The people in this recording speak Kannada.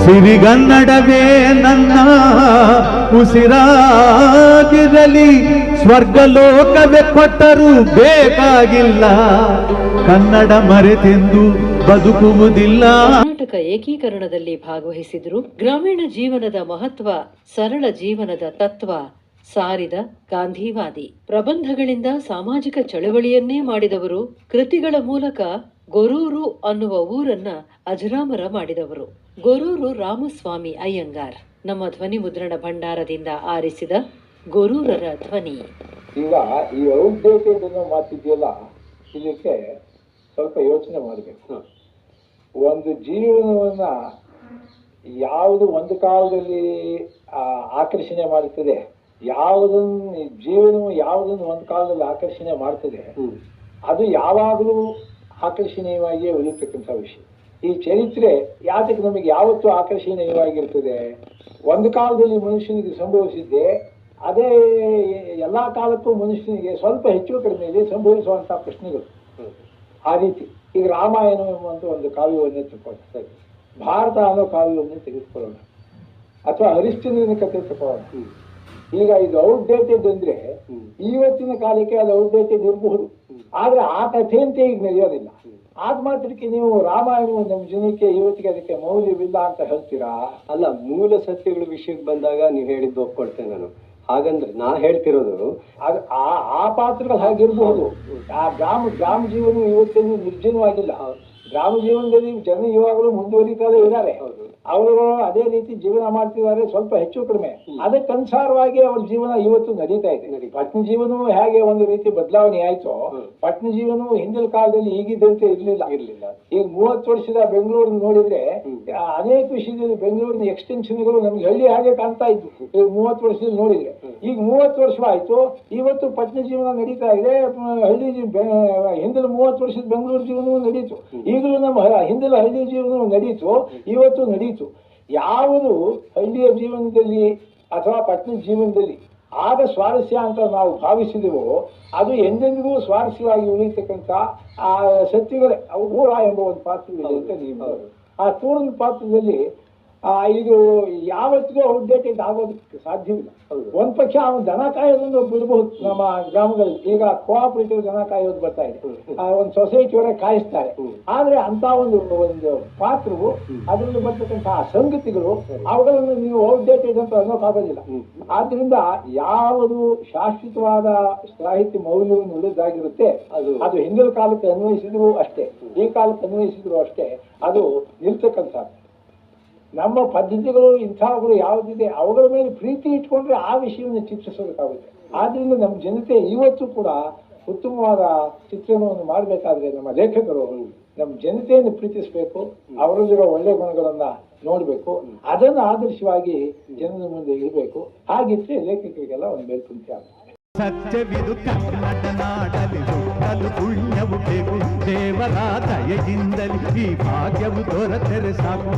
ಸಿರಿಗನ್ನಡವೇ ನನ್ನ ಉಸಿರಾಗಿರಲಿ, ಸ್ವರ್ಗಲೋಕವೇ ಕೊಟ್ಟರೂ ಬೇಕಾಗಿಲ್ಲ, ಕನ್ನಡ ಮರೆತೆಂದು ಬದುಕುವುದಿಲ್ಲ. ಕರ್ನಾಟಕ ಏಕೀಕರಣದಲ್ಲಿ ಭಾಗವಹಿಸಿದ್ರು. ಗ್ರಾಮೀಣ ಜೀವನದ ಮಹತ್ವ, ಸರಳ ಜೀವನದ ತತ್ವ ಸಾರಿದ ಗಾಂಧಿವಾದಿ. ಪ್ರಬಂಧಗಳಿಂದ ಸಾಮಾಜಿಕ ಚಳವಳಿಯನ್ನೇ ಮಾಡಿದವರು. ಕೃತಿಗಳ ಮೂಲಕ ಗೊರೂರು ಅನ್ನುವ ಊರನ್ನ ಅಜರಾಮರ ಮಾಡಿದವರು. ಗೊರೂರು ರಾಮಸ್ವಾಮಿ ಅಯ್ಯಂಗಾರ್. ನಮ್ಮ ಧ್ವನಿ ಮುದ್ರಣ ಭಂಡಾರದಿಂದ ಆರಿಸಿದ ಗೊರೂರರ ಧ್ವನಿ. ಈಗ ಈ ಔಟ್ಡೇಟೆಡ್ ಅನ್ನೋ ಮಾತಿದೆಯಲ್ಲ, ಇದಕ್ಕೆ ಸ್ವಲ್ಪ ಯೋಚನೆ ಮಾಡಬೇಕು. ಒಂದು ಜೀವನವನ್ನ ಯಾವುದು ಒಂದು ಕಾಲದಲ್ಲಿ ಆಕರ್ಷಣೆ ಮಾಡುತ್ತದೆ, ಜೀವನವು ಯಾವುದನ್ನು ಒಂದು ಕಾಲದಲ್ಲಿ ಆಕರ್ಷಣೆ ಮಾಡ್ತದೆ, ಅದು ಯಾವಾಗಲೂ ಆಕರ್ಷಣೀಯವಾಗಿಯೇ ಉಳಿತಕ್ಕಂಥ ವಿಷಯ. ಈ ಚರಿತ್ರೆ ಯಾತಕ್ಕೆ ನಮಗೆ ಯಾವತ್ತೂ ಆಕರ್ಷಣೀಯವಾಗಿರ್ತದೆ? ಒಂದು ಕಾಲದಲ್ಲಿ ಮನುಷ್ಯನಿಗೆ ಸಂಭವಿಸಿದ್ದೆ ಅದೇ ಎಲ್ಲಾ ಕಾಲಕ್ಕೂ ಮನುಷ್ಯನಿಗೆ ಸ್ವಲ್ಪ ಹೆಚ್ಚು ಕಡಿಮೆಯಲ್ಲಿ ಸಂಭವಿಸುವಂತ ಪ್ರಶ್ನೆಗಳು. ಆ ರೀತಿ ಈಗ ರಾಮಾಯಣ ಎಂಬುವಂತ ಒಂದು ಕಾವ್ಯವನ್ನೇ ತಗೊಳ್ತಾರೆ, ಭಾರತ ಅನ್ನೋ ಕಾವ್ಯವನ್ನೇ ತೆಗೆದುಕೊಳ್ಳೋಣ, ಅಥವಾ ಹರಿಶ್ಚಂದ್ರನ ಕಥೆ ತಗೊಳ್ಳೋಣ. ಈಗ ಇದು ಔಟ್ಡೇಟೆಡ್ ಅಂದ್ರೆ ಇವತ್ತಿನ ಕಾಲಕ್ಕೆ ಅದು ಔಟ್ಡೇಟೆಡ್ ಇರಬಹುದು, ಆದ್ರೆ ಆ ಕಥೆಯಂತೆ ಈಗ ನಡೆಯೋದಿಲ್ಲ. ಆದ ಮಾತ್ರಕ್ಕೆ ನೀವು ರಾಮಾಯಣವು ನಮ್ಮ ಜನಕ್ಕೆ ಇವತ್ತಿಗೆ ಅದಕ್ಕೆ ಮೌಲ್ಯವಿಲ್ಲ ಅಂತ ಹೇಳ್ತೀರಾ? ಅಲ್ಲ, ಮೂಲ ಸತ್ಯಗಳ ವಿಷಯಕ್ಕೆ ಬಂದಾಗ ನೀವು ಹೇಳಿದ್ದು ಒಪ್ಕೊಳ್ತೇನೆ ನಾನು. ಹಾಗಂದ್ರೆ ನಾ ಹೇಳ್ತಿರೋದು ಆ ಪಾತ್ರಗಳು ಹಾಗಿರ್ಬಹುದು. ಆ ಗ್ರಾಮ ಜೀವನ ಇವತ್ತೇನು ನಿರ್ಜನವಾಗಿಲ್ಲ. ಗ್ರಾಮ ಜೀವನದಲ್ಲಿ ಜನ ಇವಾಗಲೂ ಮುಂದುವರಿತಾನೆ ಇದ್ದಾರೆ. ಅವರು ಅದೇ ರೀತಿ ಜೀವನ ಮಾಡ್ತಿದ್ದಾರೆ, ಸ್ವಲ್ಪ ಹೆಚ್ಚು ಕಡಿಮೆ. ಅದಕ್ಕನುಸಾರವಾಗಿ ಅವ್ರ ಜೀವನ ಇವತ್ತು ನಡೀತಾ ಇದೆ. ಪಟ್ಟಣ ಜೀವನವು ಹೇಗೆ ಒಂದು ರೀತಿ ಬದಲಾವಣೆ ಆಯ್ತು, ಪಟ್ಟಣ ಜೀವನವು ಹಿಂದಿನ ಕಾಲದಲ್ಲಿ ಈಗಿದ್ದಂತೆ ಇರ್ಲಿಲ್ಲ. ಈಗ 30 ವರ್ಷದ ಬೆಂಗಳೂರು ನೋಡಿದ್ರೆ ಅನೇಕ ವಿಷಯದಲ್ಲಿ ಬೆಂಗಳೂರಿನ ಎಕ್ಸ್ಟೆನ್ಷನ್ಗಳು ನಮ್ಗೆ ಹಳ್ಳಿ ಹಾಗೆ ಕಾಣ್ತಾ ಇದ್ವು ಈಗ 30 ವರ್ಷದಲ್ಲಿ ನೋಡಿದ್ರೆ. ಈಗ 30 ವರ್ಷ ಆಯ್ತು, ಇವತ್ತು ಪಟ್ಟಣ ಜೀವನ ನಡೀತಾ ಇದೆ. ಹಳ್ಳಿ ಹಿಂದಿನ 30 ವರ್ಷದ ಬೆಂಗಳೂರು ಜೀವನವೂ ನಡೀತು, ಈಗಲೂ ನಮ್ಮ ಹಿಂದಿನ ಹಳ್ಳಿ ಜೀವನವೂ ನಡೀತು, ಇವತ್ತು ನಡೀತು. ಯಾವುದು ಹಳ್ಳಿಯ ಜೀವನದಲ್ಲಿ ಅಥವಾ ಪಟ್ಟಣ ಜೀವನದಲ್ಲಿ ಆಗ ಸ್ವಾರಸ್ಯ ಅಂತ ನಾವು ಭಾವಿಸಿದೆವೋ ಅದು ಎಂದೆಂದಿಗೂ ಸ್ವಾರಸ್ಯವಾಗಿ ಉಳಿತಕ್ಕಂಥ ಆ ಸತ್ಯಗಳೇ. ಊರ ಎಂಬ ಒಂದು ಪಾತ್ರವಿದೆ ಅಂತ ನೀವು ಆ ತೂರಿನ ಪಾತ್ರದಲ್ಲಿ ಇದು ಯಾವತ್ತಿಗೂ ಔಟ್ಡೇಟೆಡ್ ಆಗೋದಕ್ಕೆ ಸಾಧ್ಯವಿಲ್ಲ. ಒಂದ್ ಪಕ್ಷ ಅವನು ದನ ಕಾಯೋದನ್ನು ಬಿಡಬಹುದು ನಮ್ಮ ಗ್ರಾಮಗಳಲ್ಲಿ. ಈಗ ಕೋಆಪರೇಟಿವ್ ದನ ಕಾಯೋದು ಬರ್ತಾ ಇದೆ, ಒಂದು ಸೊಸೈಟಿಯವರೇ ಕಾಯಿಸ್ತಾರೆ. ಆದ್ರೆ ಅಂತ ಒಂದು ಪಾತ್ರವು ಅದರಲ್ಲಿ ಬರ್ತಕ್ಕಂತಹ ಸಂಗತಿಗಳು ಅವುಗಳನ್ನು ನೀವು ಔಟ್ಡೇಟೆಡ್ ಅಂತ ಅನ್ನೋಕ್ಕಾಗೋದಿಲ್ಲ. ಆದ್ರಿಂದ ಯಾವುದು ಶಾಶ್ವತವಾದ ಸಾಹಿತ್ಯ ಮೌಲ್ಯವನ್ನು ಉಳಿದಾಗಿರುತ್ತೆ ಅದು ಹಿಂದಿನ ಕಾಲಕ್ಕೆ ಅನ್ವಯಿಸಿದ್ರು ಅಷ್ಟೇ, ಈ ಕಾಲಕ್ಕೆ ಅನ್ವಯಿಸಿದ್ರು ಅಷ್ಟೇ, ಅದು ನಿಲ್ತಕ್ಕಂಥದ್ದು. ನಮ್ಮ ಪದ್ಧತಿಗಳು ಇಂಥವುಗಳು ಯಾವುದಿದೆ ಅವುಗಳ ಮೇಲೆ ಪ್ರೀತಿ ಇಟ್ಕೊಂಡ್ರೆ ಆ ವಿಷಯವನ್ನು ಚಿತ್ರಿಸಬೇಕಾಗುತ್ತೆ. ಆದ್ರಿಂದ ನಮ್ಮ ಜನತೆ ಇವತ್ತು ಕೂಡ ಉತ್ತಮವಾದ ಚಿತ್ರಣವನ್ನು ಮಾಡಬೇಕಾದ್ರೆ ನಮ್ಮ ಲೇಖಕರು ನಮ್ಮ ಜನತೆಯನ್ನು ಪ್ರೀತಿಸಬೇಕು, ಅವರಲ್ಲಿರೋ ಒಳ್ಳೆ ಗುಣಗಳನ್ನ ನೋಡ್ಬೇಕು, ಅದನ್ನು ಆದರ್ಶವಾಗಿ ಜನರ ಮುಂದೆ ಇರಬೇಕು. ಹಾಗಿದ್ರೆ ಲೇಖಕರಿಗೆಲ್ಲ ಒಂದು ಮೇಲ್ಪಂಕ್ತಿ ಆಗುತ್ತೆ. ಸತ್ಯವಿದು ಕನ್ನಡ ನಾಡಲಿ ಹುಟ್ಟಲು ಪುಣ್ಯವು ಬೇಕು, ದೇವರ ದಯೆಯಿಂದಲೇ ಈ ಭಾಗ್ಯವು ದೊರೆತರೆ ಸಾಕು.